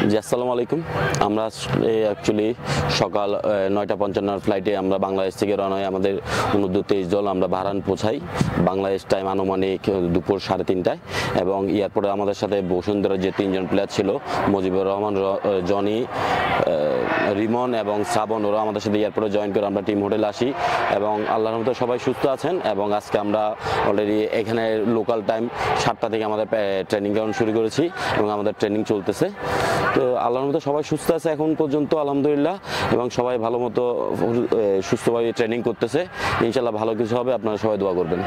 জি আসসালামু আলাইকুম। আমরা অ্যাকচুয়ালি সকাল 9:55 ফ্লাইটে আমরা বাংলাদেশ থেকে রওনা হই। আমাদের 29-23 দল আমরা বাহরাইন পৌঁছাই বাংলাদেশ টাইম আনুমানিক দুপুর 3:30টায়। এবং এয়ারপোর্টে আমাদের সাথে বসুন্ধরা যে 3জন প্লেয়ার ছিল, মুজিবুর রহমান, জনি, রিমন এবং শ্রাবণ, ওরা আমাদের সাথে এয়ারপোর্টে জয়েন করে আমরা টিম হোটেলে আসি। এবং আল্লাহর রহমতে সবাই সুস্থ আছেন। এবং আজকে আমরা অলরেডি এখানে লোকাল টাইম 7টা থেকে আমাদের ট্রেনিং গ্রাউন্ড শুরু করেছি এবং আমাদের ট্রেনিং চলতেছে। তো আল্লাহর মতো সবাই সুস্থ আছে এখন পর্যন্ত আলহামদুলিল্লাহ, এবং সবাই ভালো মতো সুস্থভাবে ট্রেনিং করতেছে। ইনশাল্লাহ ভালো কিছু হবে, আপনারা সবাই দোয়া করবেন।